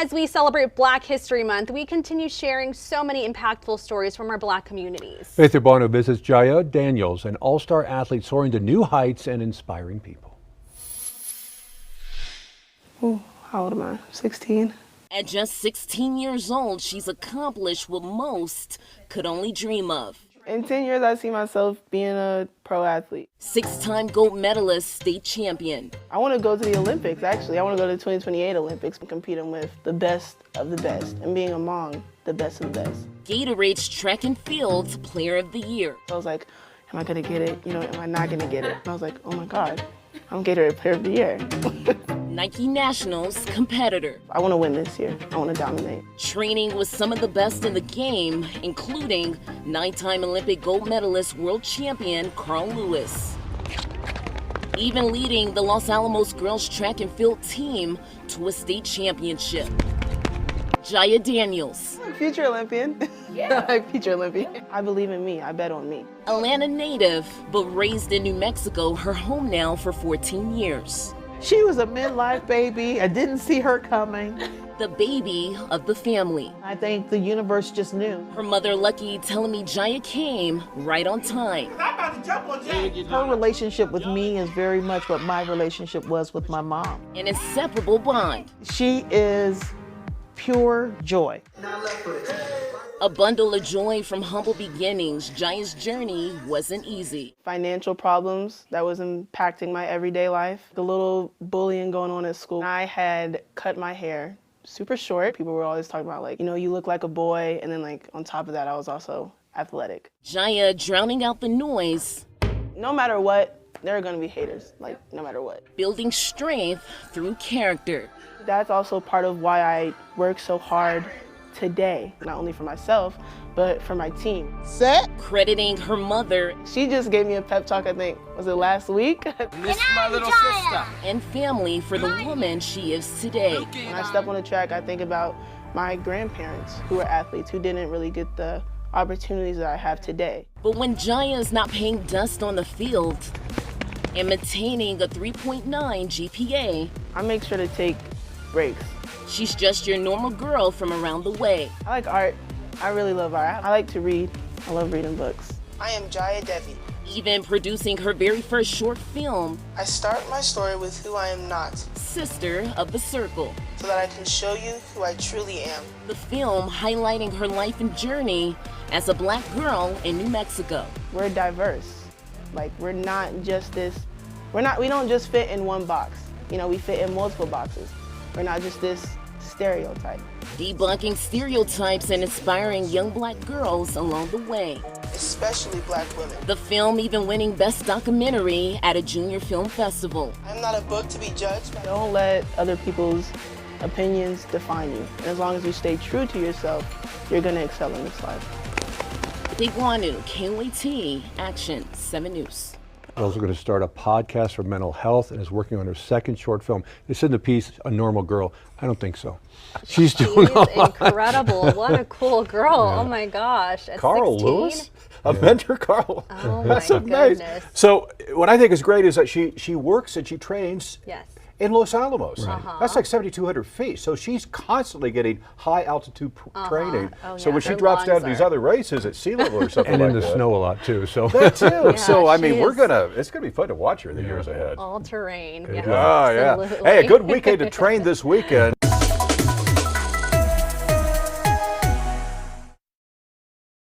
As we celebrate Black History Month, we continue sharing so many impactful stories from our Black communities. Faith Urbano visits Jaya Daniels, an all-star athlete soaring to new heights and inspiring people. Ooh, how old am I? 16? At just 16 years old, she's accomplished what most could only dream of. In 10 years, I see myself being a pro athlete. 6-time gold medalist, state champion. I want to go to the Olympics, actually. I want to go to the 2028 Olympics and competing with the best of the best and being among the best of the best. Gatorade's track and field player of the year. I was like, am I going to get it? You know, am I not going to get it? And I was like, oh my God, I'm Gatorade player of the year. Nike Nationals competitor. I want to win this year. I want to dominate. Training with some of the best in the game, including 9-time Olympic gold medalist world champion Carl Lewis. Even leading the Los Alamos girls track and field team to a state championship. Jaya Daniels. Future Olympian. Yeah. Future Olympian. I believe in me. I bet on me. Atlanta native, but raised in New Mexico, her home now for 14 years. She was a midlife baby. I didn't see her coming. The baby of the family. I think the universe just knew. Her mother Lucky telling me Jaya came right on time. Her relationship with me is very much what my relationship was with my mom. An inseparable bond. She is pure joy. A bundle of joy from humble beginnings, Jaya's journey wasn't easy. Financial problems that was impacting my everyday life. The little bullying going on at school. I had cut my hair super short. People were always talking about, like, you know, you look like a boy. And then, like, on top of that, I was also athletic. Jaya drowning out the noise. No matter what, there are going to be haters, like, no matter what. Building strength through character. That's also part of why I work so hard today, not only for myself, but for my team. Set. Crediting her mother. She just gave me a pep talk, I think, was it last week? This is my little sister. And family for the woman she is today. When I step on the track, I think about my grandparents who were athletes who didn't really get the opportunities that I have today. But when Jaya is not paying dust on the field and maintaining a 3.9 GPA, I make sure to take breaks. She's just your normal girl from around the way. I like art. I really love art. I like to read. I love reading books. I am Jaya Devi. Even producing her very first short film, I start my story with who I am not, Sister of the Circle. so that I can show you who I truly am. The film highlighting her life and journey as a Black girl in New Mexico. We're diverse. Like, we're not just this, we don't just fit in one box. You know, we fit in multiple boxes. We're not just this stereotype. Debunking stereotypes and inspiring young Black girls along the way. Especially Black women. The film even winning Best Documentary at a Junior Film Festival. I'm not a book to be judged. Don't let other people's opinions define you. And as long as you stay true to yourself, you're gonna excel in this life. Iguanu, KOAT, Action 7 News. She's also going to start a podcast for mental health and is working on her second short film. They said in the piece, A Normal Girl. I don't think so. She's doing incredible. What a cool girl. Yeah. Oh my gosh. At Carl 16? Lewis? A mentor, Carl. Oh That's my amazing. goodness. So what I think is great is that she works and she trains Yes. in Los Alamos. Right. That's like 7,200 feet. So she's constantly getting high altitude training. Oh, so yeah. when she Her drops down lungs to these are- other races at sea level or something And like in the that. snow a lot too. So That too. Yeah, So I she mean, is- it's gonna be fun to watch her in the years ahead. All terrain. Yeah, Oh yeah. absolutely. Hey, a good weekend to train this weekend.